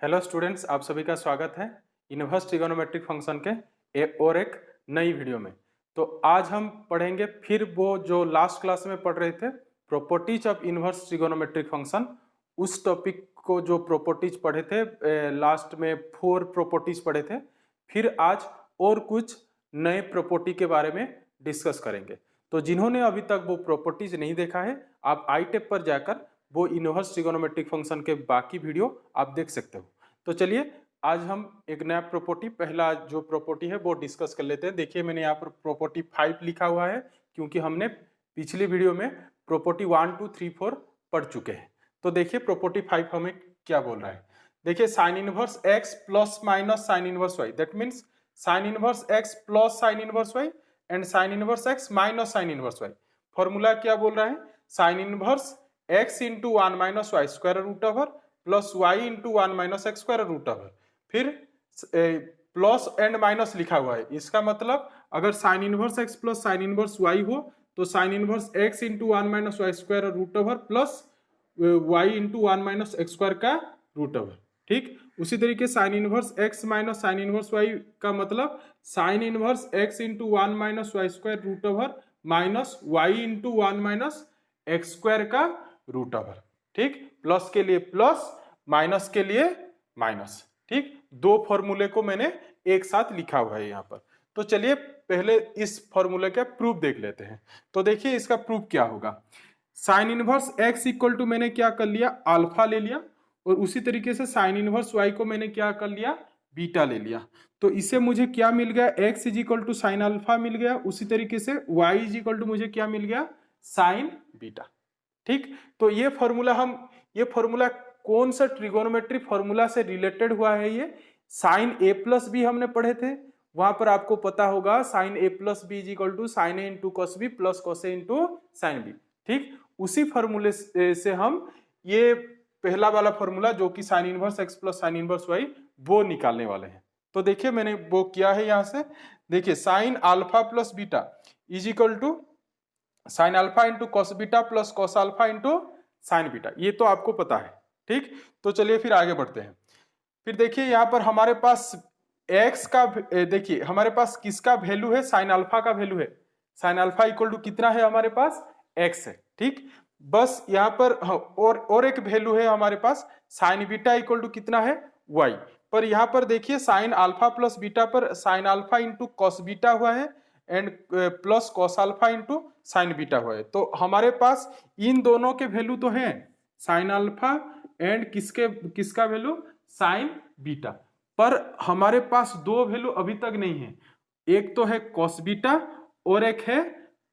Hello students, आप सभी का स्वागत है इनवर्स ट्रिगोनोमेट्रिक फंक्शन के और एक नई वीडियो में। तो आज हम पढ़ेंगे फिर वो जो लास्ट क्लास में पढ़ रहे थे, properties of inverse trigonometric function. उस टॉपिक को जो प्रॉपर्टीज पढ़े थे, लास्ट में 4 प्रॉपर्टीज पढ़े थे। फिर आज और कुछ नए प्रॉपर्टी के बारे में डिस्कस करेंगे। तो जिन्होंने अभी तक वो प्रॉपर्टीज नहीं देखा है, आप आई टैब पर जाकर वो इनवर्स ट्रिगोनोमेट्रिक फंक्शन के बाकी वीडियो आप देख सकते हो। तो चलिए आज हम एक नया प्रॉपर्टी, पहला जो प्रॉपर्टी है वो डिस्कस कर लेते हैं। देखिए मैंने यहाँ पर प्रॉपर्टी 5 लिखा हुआ है, क्योंकि हमने पिछली वीडियो में प्रॉपर्टी 1 2 3 4 पढ़ चुके हैं। तो देखिए प्रॉपर्टी 5 हमें क्या बोल रहा है। देखिए sine inverse x plus minus sine inverse y, that means sine inverse x plus sine inverse y and sine inverse x minus sine inverse y. Formula क्या बोल रहा है? Sine inverse x into 1 minus y square root over plus y into 1 minus x square root over. फिर plus and minus लिखा हुआ है, इसका मतलब अगर sine inverse x plus sine inverse y हो तो sine inverse x into 1 minus y square root over plus y into 1 minus x square का रूट ओवर। ठीक, उसी तरीके sine inverse x minus sine inverse y का मतलब sine inverse x into 1 minus y square root over minus y into 1 minus x square का root over. ठीक, plus के लिए प्लस, माइनस के लिए माइनस। ठीक, दो फॉर्मूले को मैंने एक साथ लिखा हुआ है यहाँ पर। तो चलिए पहले इस फॉर्मूले का प्रूफ देख लेते हैं। तो देखिए इसका प्रूफ क्या होगा। Sine inverse x equal to मैंने क्या कर लिया, अल्फा ले लिया, और उसी तरीके से साइन इनवर्स y को मैंने क्या कर लिया, बीटा ले लिया। तो इससे मुझे क्या मिल गया, x is equal to sine alpha मिल गया, उसी तरीके से y इज इक्वल टू मुझे क्या मिल गया, साइन बीटा। ठीक, तो ये फॉर्मूला कौन सा ट्रिगोनोमेट्री फॉर्मूला से रिलेटेड हुआ है? ये साइन ए प्लस बी हमने पढ़े थे, वहां पर आपको पता होगा sine A plus B is equal to sine A into cos B plus cos A into sine B. ठीक, उसी फॉर्मूले से हम ये पहला वाला फॉर्मूला जो कि sine inverse x plus sine inverse y वो निकालने वाले हैं। तो देखिए मैंने वो किया है यहां से। देखिए sine alpha plus beta is equal to sine alpha into cos beta plus cos alpha into sine beta, ये तो आपको पता है। ठीक, तो चलिए फिर आगे बढ़ते हैं। फिर देखिए यहाँ पर हमारे पास x का, देखिए हमारे पास किसका वैल्यू है, साइन अल्फा का वैल्यू है। साइन अल्फा इक्वल टू कितना है हमारे पास, x है। ठीक, बस यहाँ पर और एक वैल्यू है हमारे पास, साइन बीटा इक्वल टू कितना है, y। पर यहाँ पर देखिए साइन अल्फा प्लस बीटा पर sign alpha into cos beta हुआ है and plus cos alpha into sine beta हुआ है। तो हमारे पास इन दोनों के वैल्यू तो हैं, साइन अल्फा एंड किसका वैल्यू, साइन बीटा। पर हमारे पास दो वैल्यू अभी तक नहीं है, एक तो है कॉस बीटा और एक है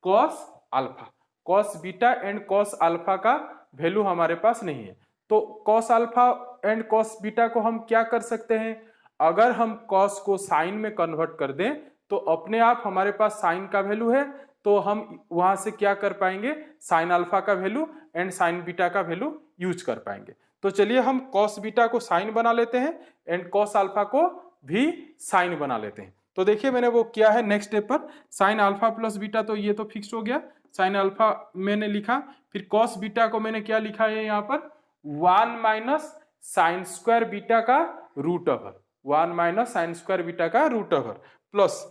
cos alpha. Cos beta and cos alpha का वैल्यू हमारे पास नहीं है। तो cos alpha and cos beta को हम क्या कर सकते हैं, अगर हम कॉस को साइन में कन्वर्ट कर दें तो अपने आप हमारे पास साइन का वैल्यू है, तो हम वहां से क्या कर पाएंगे, साइन अल्फा का वैल्यू एंड साइन बीटा का वैल्यू यूज कर पाएंगे। तो चलिए हम कॉस बीटा को साइन बना लेते हैं एंड कॉस अल्फा को भी साइन बना लेते हैं। तो देखिए मैंने वो किया है नेक्स्ट स्टेप पर, साइन अल्फा प्लस बीटा, तो ये तो फिक्स हो गया, साइन अल्फा मैंने लिखा। फिर कॉस बीटा को मैंने क्या लिखा है यहाँ पर, 1 माइनस साइन स्क्वायर बीटा का root over, 1 minus sine square beta का रूट ओवर प्लस,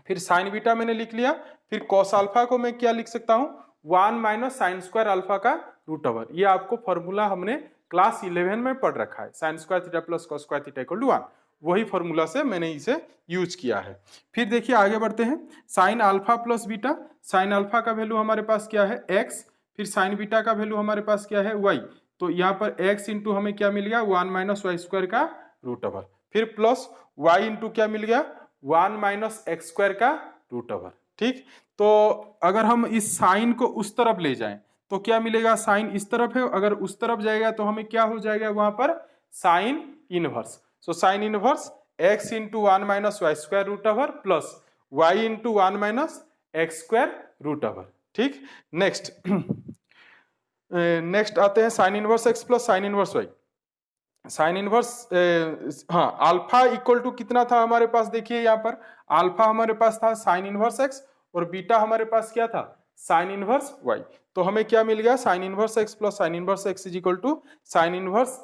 फिर साइन बीटा मैंने लिख लिया। फिर कॉस अल्फा को मैं क्या लिख सकता हूं, 1 माइनस साइन स्क्वायर अल्फा का रूट ओवर। ये आपको फॉर्मूला हमने क्लास 11 में पढ़ रखा है, sine square theta plus cos square theta equal to 1। वही फॉर्मूला से मैंने इसे यूज किया है। फिर देखिए आगे बढ़ते हैं, sign alpha plus beta, sine alpha का वैल्यू हमारे पास क्या है, x, फिर साइन बीटा का वैल्यू हमारे पास क्या है, y। तो यहाँ पर x इंटू हमें क्या मिल गया, 1 माइनस वाई स्क्वायर का रूट ओवर, फिर प्लस y इंटू क्या मिल गया, 1 माइनस एक्स स्क्वायर का रूट ओवर। ठीक, तो अगर हम इस साइन को उस तरफ ले जाएं तो क्या मिलेगा, साइन इस तरफ है, अगर उस तरफ जाएगा तो हमें क्या हो जाएगा वहां पर, sine inverse. So sine inverse x into 1 minus y square root over plus y into 1 minus x square root over. ठीक, नेक्स्ट नेक्स्ट आते हैं sine inverse x plus sine inverse y। Sine inverse हाँ, alpha equal to कितना था हमारे पास, देखिए यहाँ पर अल्फा हमारे पास था साइन इनवर्स x और बीटा हमारे पास क्या था, साइन इनवर्स y। तो हमें क्या मिल गया, sine inverse x plus sine inverse x is equal to sine inverse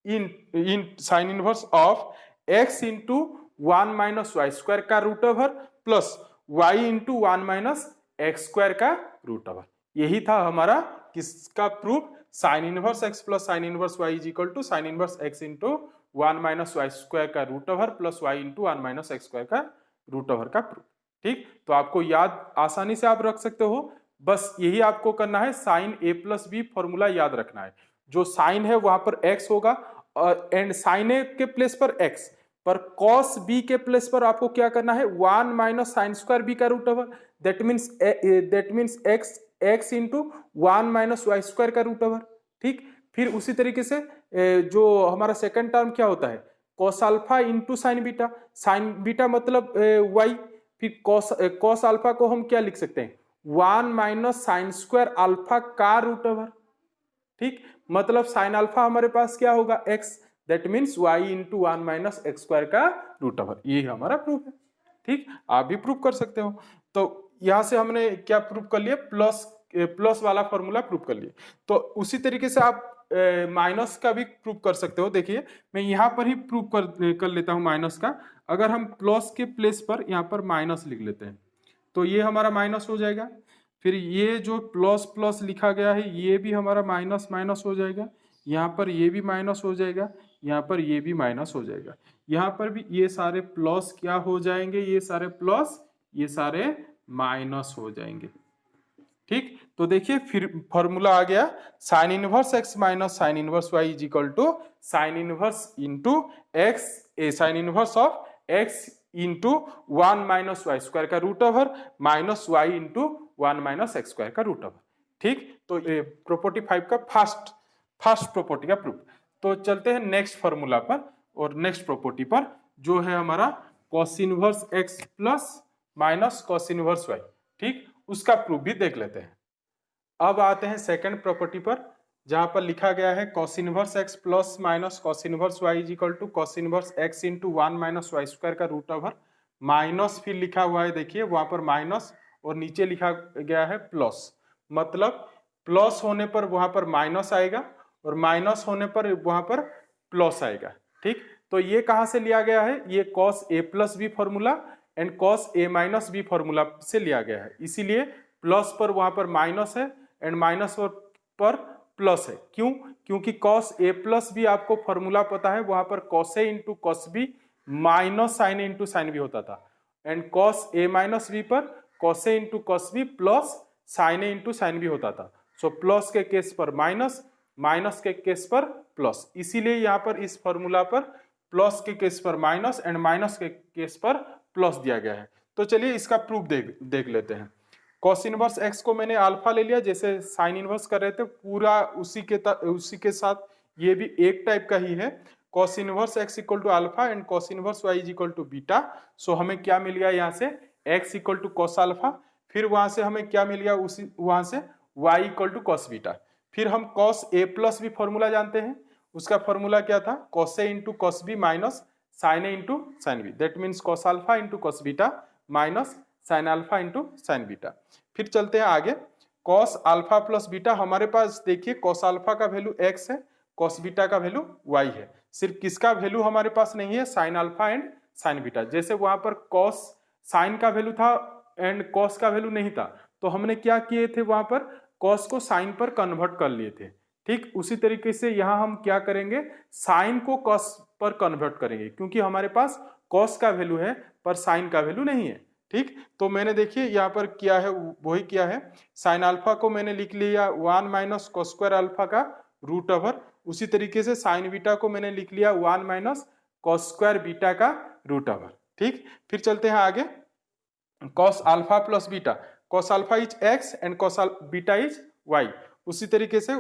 in sine inverse of x into 1 minus y square का root over plus y into 1 minus x square का root over. यही था हमारा किसका proof, sine inverse x plus sine inverse y is equal to sine inverse x into 1 minus y square का root over plus y into 1 minus x square का root over का proof. ठीक, तो आपको याद आसानी से आप रख सकते हो, बस यही आपको करना है, sine a plus b formula याद रखना है। जो साइन है वहां पर x होगा एंड साइन ए के प्लेस पर x, पर cos b के प्लेस पर आपको क्या करना है, 1 माइनस साइन स्क्वायर b का root over, that means x into 1 minus y square का रूट ओवर। ठीक, फिर उसी तरीके से जो हमारा सेकंड टर्म क्या होता है, cos alpha into sine beta मतलब y, फिर cos अल्फा को हम क्या लिख सकते हैं, 1 माइनस साइन स्क्वायर अल्फा का रूट ओवर। ठीक, मतलब साइन अल्फा हमारे पास क्या होगा, x, that means y into 1 minus x square का रूट ओवर। यही हमारा प्रूफ है। ठीक, आप भी प्रूफ कर सकते हो। तो यहां से हमने क्या प्रूफ कर लिया, प्लस वाला फॉर्मूला प्रूफ कर लिया। तो उसी तरीके से आप माइनस का भी प्रूफ कर सकते हो। देखिए मैं यहाँ पर ही प्रूफ कर लेता हूँ माइनस का। अगर हम प्लस के प्लेस पर यहाँ पर माइनस लिख लेते हैं तो ये हमारा माइनस हो जाएगा, फिर ये जो प्लस प्लस लिखा गया है ये भी हमारा माइनस माइनस हो जाएगा, यहाँ पर ये भी माइनस हो जाएगा, यहाँ पर ये भी माइनस हो जाएगा, यहाँ पर भी ये सारे प्लस क्या हो जाएंगे, ये सारे प्लस ये सारे माइनस हो जाएंगे। ठीक, तो देखिए फिर फॉर्मूला आ गया, sine inverse x minus sine inverse y is equal to sine inverse into x, sine inverse of x into 1 minus y square का root over minus y into 1 minus x square का root over. ठीक, तो ये property 5 का first property का proof. तो चलते हैं नेक्स्ट फॉर्मूला पर और नेक्स्ट प्रॉपर्टी पर, जो है हमारा cos inverse x plus minus cos inverse y। ठीक, उसका प्रूफ भी देख लेते हैं। अब आते हैं सेकंड प्रॉपर्टी पर, जहां पर लिखा गया है cos inverse x plus minus cos inverse y is equal to cos inverse x into 1 minus y square का रूट ओवर माइनस, फिर लिखा हुआ है देखिए वहां पर माइनस और नीचे लिखा गया है प्लस, मतलब प्लस होने पर वहां पर माइनस आएगा और माइनस होने पर वहां पर प्लस आएगा। ठीक, तो ये कहां से लिया गया है, ये cos a plus b formula and cos a minus b formula से लिया गया है, इसीलिए प्लस पर वहां पर माइनस है एंड माइनस पर प्लस है। क्यों, क्योंकि cos a प्लस बी आपको फॉर्मूला पता है, वहां पर cos a into cos b minus sine a into sine b होता था, and cos a minus b पर cos a into cos b plus sine a into sine b होता था। सो प्लस के केस पर माइनस, माइनस के case पर plus, इसीलिए यहाँ पर इस फॉर्मूला पर प्लस के केस पर माइनस एंड माइनस के केस पर प्लस दिया गया है। तो चलिए इसका प्रूफ देख लेते हैं। cos इनवर्स x को मैंने अल्फा ले लिया, जैसे साइन इनवर्स कर रहे थे, पूरा उसी के साथ ये भी एक टाइप का ही है। cos inverse x equal to alpha and cos inverse y is equal to beta. So हमें क्या मिल गया यहाँ से, x equal to cos alpha, फिर वहां से हमें क्या मिल गया, उसी वहां से y equal to cos beta. फिर हम cos a plus b formula जानते हैं, उसका फॉर्मूला क्या था, cos a into cos b minus sine a into sine b, that means cos alpha into cos beta minus sine alpha into sine beta. फिर चलते हैं आगे, cos अल्फा प्लस बीटा, हमारे पास देखिए cos अल्फा का value x है, cos beta का value y है, सिर्फ किसका वैल्यू हमारे पास नहीं है, sine alpha and sign beta. जैसे वहां पर cos साइन का वैल्यू था एंड cos का वैल्यू नहीं था, तो हमने क्या किए थे, वहां पर cos को साइन पर कन्वर्ट कर लिए थे। ठीक, उसी तरीके से यहाँ हम क्या करेंगे, साइन को cos पर कन्वर्ट करेंगे, क्योंकि हमारे पास cos का वैल्यू है पर साइन का वैल्यू नहीं है। ठीक, तो मैंने देखिए यहाँ पर किया है, वही किया है, साइन अल्फा को मैंने लिख लिया 1 माइनस cos स्क्वायर अल्फा का रूट ओवर, उसी तरीके से साइन बीटा को मैंने लिख लिया 1 माइनस cos स्क्वायर बीटा का रूट ओवर। ठीक, फिर चलते हैं आगे, cos alpha plus beta, cos alpha is x and cos beta is y, उसी तरीके से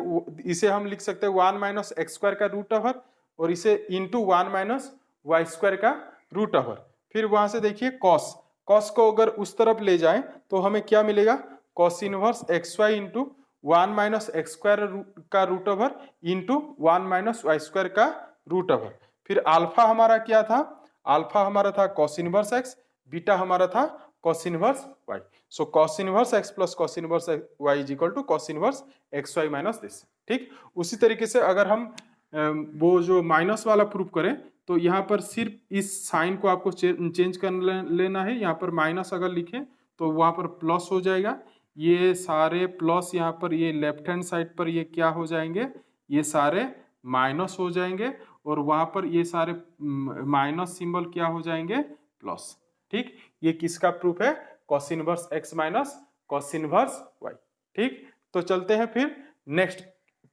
इसे हम लिख सकते हैं 1 माइनस एक्स स्क्वायर का रूट ओवर और इसे इंटू 1 माइनस वाई स्क्वायर का रूट ओवर। फिर वहां से देखिए cos को अगर उस तरफ ले जाएं तो हमें क्या मिलेगा, cos inverse x y into 1 minus x square का root over into 1 minus y square का रूट ओवर। फिर अल्फा हमारा क्या था, अल्फा हमारा था cos इनवर्स एक्स, बीटा हमारा था cos inverse y। So cos inverse x plus cos inverse y is equal to cos inverse xy minus this. ठीक, उसी तरीके से अगर हम वो जो माइनस वाला प्रूफ करें तो यहाँ पर सिर्फ इस साइन को आपको चेंज कर लेना है। यहाँ पर माइनस अगर लिखें तो वहाँ पर प्लस हो जाएगा, ये सारे प्लस यहाँ पर ये लेफ्ट हैंड साइड पर ये क्या हो जाएंगे, ये सारे माइनस हो जाएंगे और वहाँ पर ये सारे माइनस सिंबल क्या हो जाएंगे, प्लस। ठीक, ये किसका प्रूफ है, cos inverse x minus cos inverse y. ठीक, तो चलते हैं फिर नेक्स्ट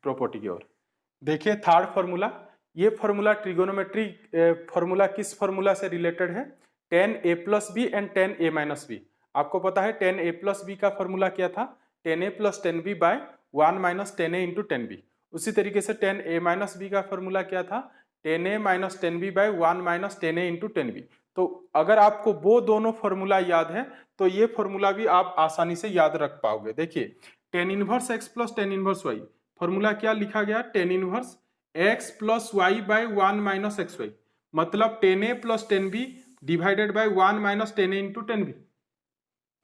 प्रॉपर्टी की ओर। देखिए थर्ड फॉर्मूला, ये फॉर्मूला ट्रिगोनोमेट्री फॉर्मूला किस फॉर्मूला से रिलेटेड है, tan a plus b and tan a minus b. आपको पता है tan a प्लस बी का फॉर्मूला क्या था, tan a plus tan b by 1 minus tan a into tan b। उसी तरीके से tan a माइनस बी का फॉर्मूला क्या था, tan a minus tan b by 1 minus tan a into tan b। तो अगर आपको वो दोनों फॉर्मूला याद है तो ये फॉर्मूला भी आप आसानी से याद रख पाओगे। देखिए tan inverse x plus tan inverse y, formula क्या लिखा गया, tan inverse x plus y by 1 minus x y, मतलब tan a plus tan b divided by 1 minus tan a into tan b।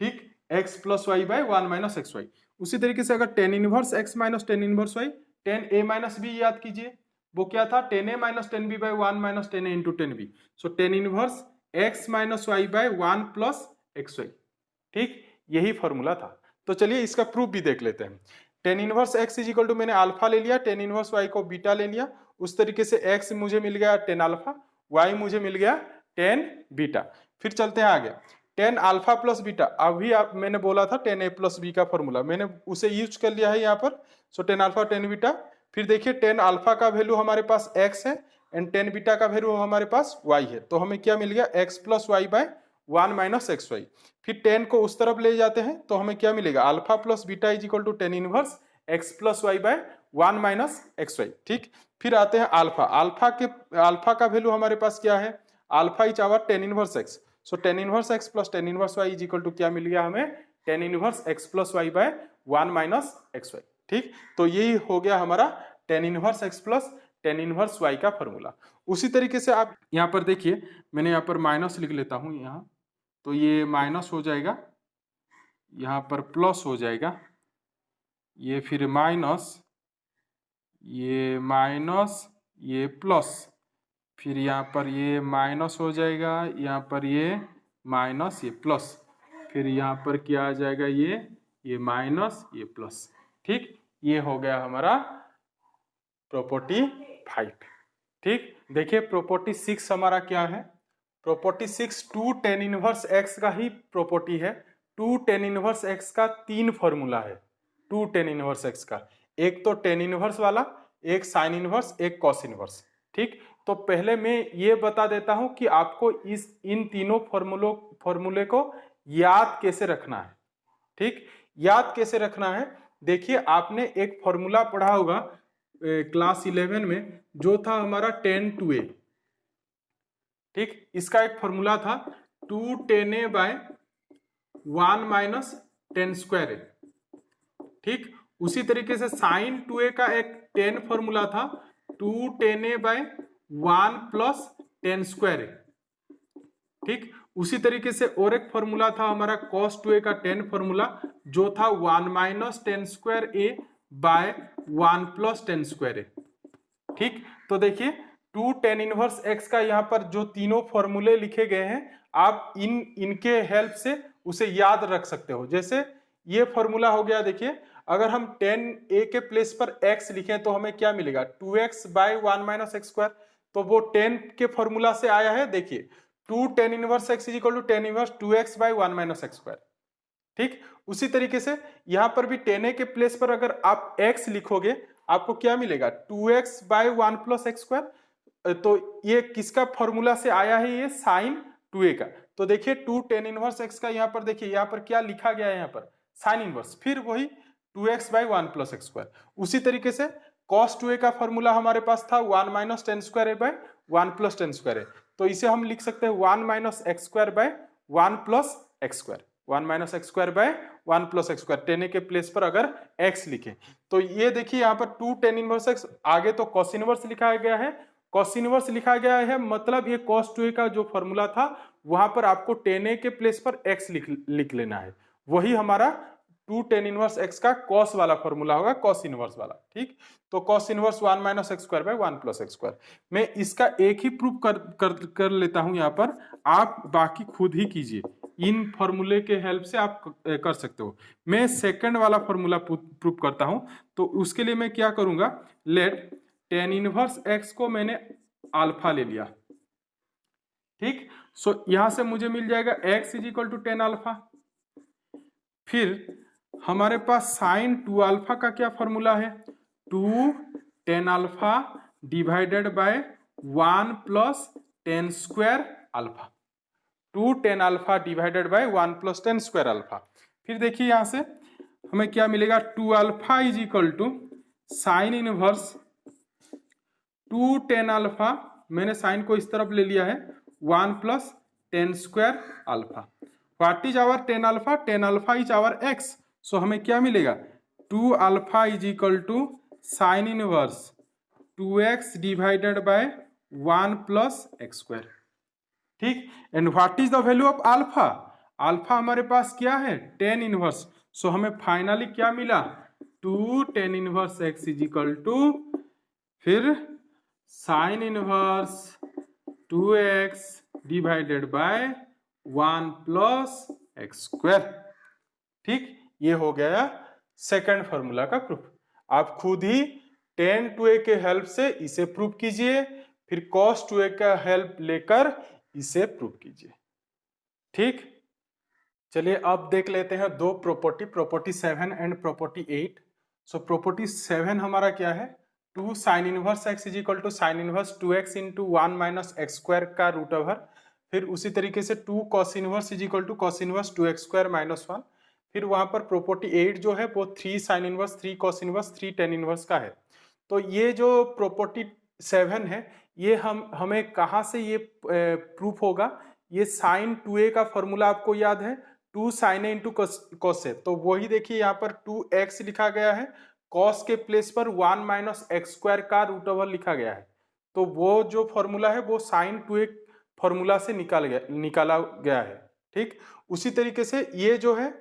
ठीक, x plus y by 1 minus x y. उसी तरीके से अगर tan inverse x minus tan inverse y, tan a minus b याद कीजिए, वो क्या था, tan a minus tan b by 1 minus tan a into tan b। So tan inverse x minus y by 1 plus x y. ठीक, यही formula था। तो चलिए इसका प्रूफ भी देख लेते हैं। tan inverse x is equal to, मैंने अल्फा ले लिया, tan इनवर्स y को बीटा ले लिया, उस तरीके से x मुझे मिल गया tan अल्फा, y मुझे मिल गया tan बीटा। फिर चलते हैं आगे, tan अल्फा प्लस बीटा, अभी आप मैंने बोला था tan a प्लस b का फॉर्मूला, मैंने उसे यूज कर लिया है यहाँ पर। सो tan अल्फा tan बीटा। फिर देखिए tan अल्फा का वैल्यू हमारे पास x है एंड tan बीटा का वैल्यू हमारे पास y है, तो हमें क्या मिल गया, x plus y by 1 minus x y. फिर tan को उस तरफ ले जाते हैं तो हमें क्या मिलेगा, alpha plus beta is equal to tan inverse x plus y by 1 minus x y. ठीक, फिर आते हैं अल्फा, अल्फा का वैल्यू हमारे पास क्या है, alpha is our tan inverse x। So tan inverse x plus tan inverse y is equal to क्या मिल गया हमें, tan inverse x plus y by 1 minus x y. ठीक, तो यही हो गया हमारा tan inverse x plus tan inverse y का फॉर्मूला। उसी तरीके से आप यहाँ पर देखिए, मैंने यहाँ पर माइनस लिख लेता हूँ यहाँ, तो ये माइनस हो जाएगा, यहाँ पर प्लस हो जाएगा, ये फिर माइनस, ये माइनस, ये प्लस, फिर यहाँ पर ये माइनस हो जाएगा, यहाँ पर ये माइनस, ये प्लस, फिर यहाँ पर क्या आ जाएगा, ये माइनस, ये प्लस। ठीक, ये हो गया हमारा प्रॉपर्टी 5। ठीक, देखिए प्रॉपर्टी 6 हमारा क्या है, property 6 two tan inverse x का ही प्रॉपर्टी है। टू tan इनवर्स x का 3 फॉर्मूला है, टू tan इनवर्स x का, एक तो tan इनवर्स वाला, एक साइन इनवर्स, एक कॉस इनवर्स। ठीक, तो पहले मैं ये बता देता हूं कि आपको इन तीनों फॉर्मूले को याद कैसे रखना है। ठीक, याद कैसे रखना है, देखिए आपने एक फॉर्मूला पढ़ा होगा क्लास 11 में, जो था हमारा tan 2a। ठीक, इसका एक फॉर्मूला था 2 tan a by 1 minus tan square a। ठीक, उसी तरीके से साइन 2a का एक tan फॉर्मूला था 2 tan a by 1 plus tan square a। ठीक, उसी तरीके से और एक फॉर्मूला था हमारा cos 2a का tan फॉर्मूला, जो था 1 minus tan square a by 1 plus tan square a। ठीक, तो देखिए 2 tan इनवर्स x का यहाँ पर जो तीनों फॉर्मूले लिखे गए हैं, आप इनके हेल्प से उसे याद रख सकते हो। जैसे ये फॉर्मूला हो गया, देखिए अगर हम tan a के प्लेस पर x लिखें तो हमें क्या मिलेगा, 2x by 1 minus x square, तो वो tan के फॉर्मूला से आया है। देखिए 2 tan inverse x is equal to tan inverse 2x by 1 minus x square. ठीक, उसी तरीके से यहाँ पर भी tan a के प्लेस पर अगर आप x लिखोगे आपको क्या मिलेगा, 2x by 1 plus x square. तो ये किसका फॉर्मूला से आया है, ये साइन 2a का। तो देखिए 2 tan इनवर्स x का यहाँ पर देखिए, यहाँ पर क्या लिखा गया है, यहाँ पर साइन इनवर्स, फिर वही 2x by 1 plus x square. उसी तरीके से cos 2a का फॉर्मूला हमारे पास था 1 minus tan square by 1 plus tan square, तो इसे हम लिख सकते हैं 1 minus x square by 1 plus x square, 1 minus x square by 1 plus x square. tan a के प्लेस पर अगर x लिखे तो ये देखिए यहाँ पर 2 tan इनवर्स x, आगे तो cos इनवर्स लिखा गया है, cos इनवर्स लिखा गया है, मतलब ये cos 2a का जो फॉर्मूला था वहां पर आपको tan a के प्लेस पर x लिख लेना है, वही हमारा 2 tan इनवर्स x का cos वाला फॉर्मूला होगा, cos इनवर्स वाला। ठीक, तो cos inverse 1 minus x square by 1 plus x square. मैं इसका एक ही प्रूफ कर लेता हूं यहाँ पर, आप बाकी खुद ही कीजिए, इन फॉर्मूले के हेल्प से आप कर सकते हो। मैं सेकंड वाला फॉर्मूला प्रूफ करता हूं, तो उसके लिए मैं क्या करूंगा, लेट tan इनवर्स x को मैंने अल्फा ले लिया। ठीक, सो यहां से मुझे मिल जाएगा x is equal to tan alpha. फिर हमारे पास साइन 2 अल्फा का क्या फॉर्मूला है, 2 tan alpha divided by 1 plus tan square alpha. 2 tan alpha divided by 1 plus tan square alpha. फिर देखिए यहां से हमें क्या मिलेगा, 2 alpha is equal to sine inverse 2 tan alpha, मैंने साइन को इस तरफ ले लिया है, 1 plus tan square alpha. What is our tan alpha, tan alpha is our x. So हमें क्या मिलेगा, 2 alpha is equal to sine inverse 2x divided by 1 plus x square. ठीक, and what is the value of alpha, alpha हमारे पास क्या है, tan inverse. सो हमें finally क्या मिला, 2 tan inverse x is equal to फिर sine inverse 2x divided by 1 plus x square. ठीक, ये हो गया सेकंड फॉर्मूला का प्रूफ। आप खुद ही tan 2a के हेल्प से इसे प्रूफ कीजिए, फिर cos 2a का हेल्प लेकर इसे प्रूफ कीजिए। ठीक, चलिए अब देख लेते हैं दो property, property 7 and property 8। So property 7 हमारा क्या है, 2 sine inverse x is equal to sine inverse 2x into 1 minus x square का रूट ओवर। फिर उसी तरीके से 2 cos inverse is equal to cos inverse 2x square minus 1। फिर वहां पर प्रॉपर्टी 8 जो है वो 3 sine inverse 3 cos inverse 3 tan inverse का है। तो ये जो प्रॉपर्टी 7 है, ये हमें कहाँ से ये प्रूफ होगा, ये साइन 2a का फॉर्मूला आपको याद है, 2 sign A into cos A. तो वही देखिए यहाँ पर 2x लिखा गया है, कॉस के प्लेस पर 1 माइनस एक्स स्क्वायर का रूट ओवर लिखा गया है। तो वो जो फॉर्मूला है वो साइन 2a फॉर्मूला से निकाला गया है। ठीक, उसी तरीके से ये जो है,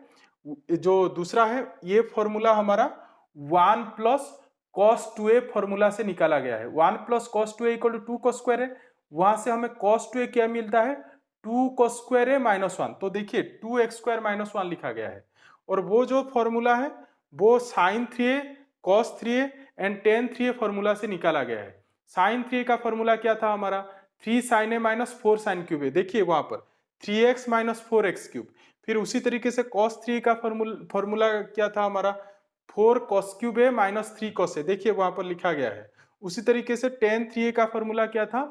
जो दूसरा है, ये फॉर्मूला हमारा 1 प्लस cos 2a फॉर्मूला से निकाला गया है। 1 plus cos 2a equal to 2 cos square है, वहां से हमें cos 2a क्या मिलता है, 2 cos स्क्वायर है माइनस 1। तो देखिए 2x स्क्वायर माइनस 1 लिखा गया है। और वो जो फॉर्मूला है वो sine 3a cos 3a and tan 3a formula से निकाला गया है। साइन 3a का फॉर्मूला क्या था हमारा, 3 sin a minus 4 sin cube है। देखिए वहां पर 3x माइनस 4x क्यूब। फिर उसी तरीके से cos 3 का फॉर्मूला क्या था हमारा, 4 cos क्यूब है माइनस 3 cos है। देखिए वहां पर लिखा गया है। उसी तरीके से tan 3a का फॉर्मूला क्या था,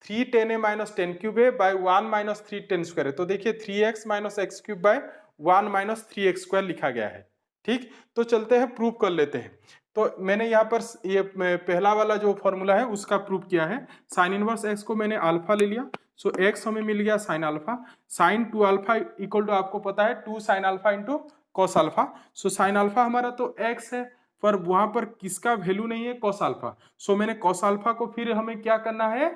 3 tan a माइनस 10 क्यूब है बाय 1 माइनस 3 tan स्क्वायर है। तो देखिए 3x minus x cube by 1 minus 3x square लिखा गया है। ठीक, तो चलते हैं प्रूफ कर लेते हैं। तो मैंने यहाँ पर ये पहला वाला जो फॉर्मूला है उसका प्रूफ किया है। साइन इनवर्स x को मैंने अल्फा ले लिया, सो x हमें मिल गया sine alpha. Sine 2 alpha equal to आपको पता है 2 sine alpha into cos alpha. So sine alpha हमारा तो x है, पर वहां पर किसका वैल्यू नहीं है, कॉस अल्फा। सो मैंने कॉस अल्फा को फिर हमें क्या करना है,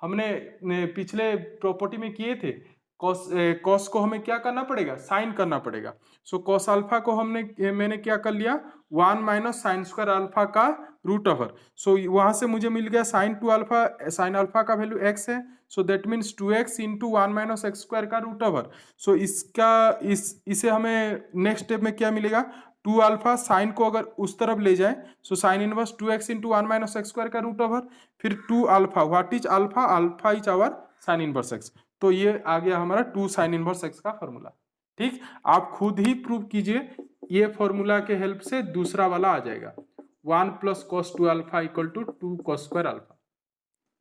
हमने पिछले प्रॉपर्टी में किए थे, कॉस को हमें क्या करना पड़ेगा, साइन करना पड़ेगा। सो कॉस अल्फा को मैंने क्या कर लिया, 1 माइनस साइन स्क्वायर अल्फा का रूट ओवर। सो वहां से मुझे मिल गया साइन 2 अल्फा, साइन अल्फा का वैल्यू x है, so that means 2x into 1 minus x square का रूट ओवर। सो इसे हमें नेक्स्ट स्टेप में क्या मिलेगा, 2 अल्फा, साइन को अगर उस तरफ ले जाए so sine inverse 2x into 1 minus x square का रूट ओवर। फिर 2 alpha, what is alpha, alpha is our sine inverse x। तो ये आ गया हमारा 2 साइन इनवर्स x का फॉर्मूला। ठीक, आप खुद ही प्रूव कीजिए, ये फॉर्मूला के हेल्प से दूसरा वाला आ जाएगा, 1 plus cos 2 alpha equal to 2 cos square alpha.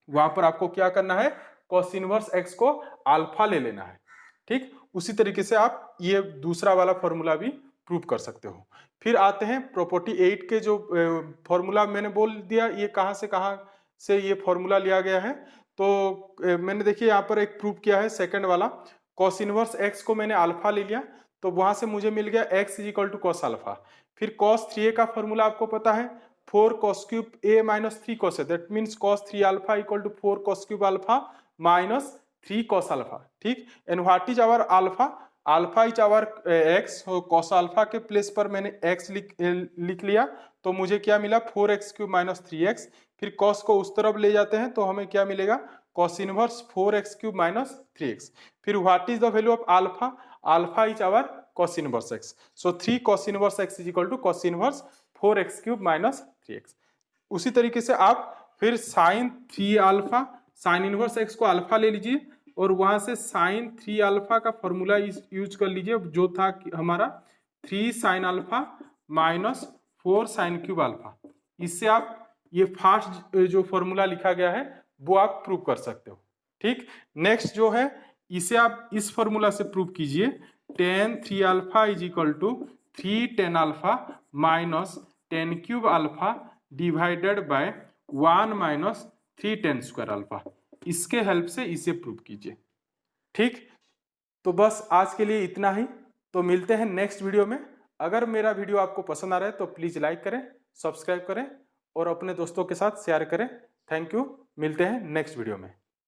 वहां पर आपको क्या करना है, कॉस इनवर्स x को अल्फा ले लेना है। ठीक, उसी तरीके से आप ये दूसरा वाला फॉर्मूला भी प्रूव कर सकते हो। फिर आते हैं प्रॉपर्टी 8 के जो फॉर्मूला मैंने बोल दिया, ये कहाँ से ये फॉर्मूला लिया गया है। तो मैंने देखिए यहाँ पर एक प्रूव किया है सेकंड वाला, कॉस इनवर्स x को मैंने अल्फा ले लिया, तो वहां से मुझे मिल गया x is equal to cos alpha. फिर कॉस 3a का फॉर्मूला आपको पता है, 4 cos cube a minus 3 cos है, that means cos 3 alpha equal to 4 cos cube alpha minus 3 cos alpha. ठीक, and what is our alpha, alpha is our x, cos alpha के place पर मैंने x लिख लिया, तो मुझे क्या मिला 4x क्यूब माइनस 3x। फिर कॉस को उस तरफ ले जाते हैं तो हमें क्या मिलेगा cos inverse 4x cube minus 3x। फिर what is the value of alpha, alpha is our cos inverse x, so 3 cos inverse x is equal to cos inverse 4x cube minus 3x। उसी तरीके से आप फिर sine 3 alpha, sine inverse x को alpha ले लीजिए और वहां से साइन 3 अल्फा का फॉर्मूला यूज कर लीजिए जो था हमारा 3 sine alpha minus 4 sine cube alpha. इससे आप ये फास्ट जो फॉर्मूला लिखा गया है वो आप प्रूव कर सकते हो। ठीक, नेक्स्ट जो है इसे आप इस फॉर्मूला से प्रूव कीजिए, tan 3 alpha is equal to 3 tan alpha minus 10 cube alpha divided by 1 minus 3 tan square alpha. इसके हेल्प से इसे प्रूव कीजिए। ठीक, तो बस आज के लिए इतना ही, तो मिलते हैं नेक्स्ट वीडियो में। अगर मेरा वीडियो आपको पसंद आ रहा है तो प्लीज लाइक करें, सब्सक्राइब करें और अपने दोस्तों के साथ शेयर करें। थैंक यू, मिलते हैं नेक्स्ट वीडियो में।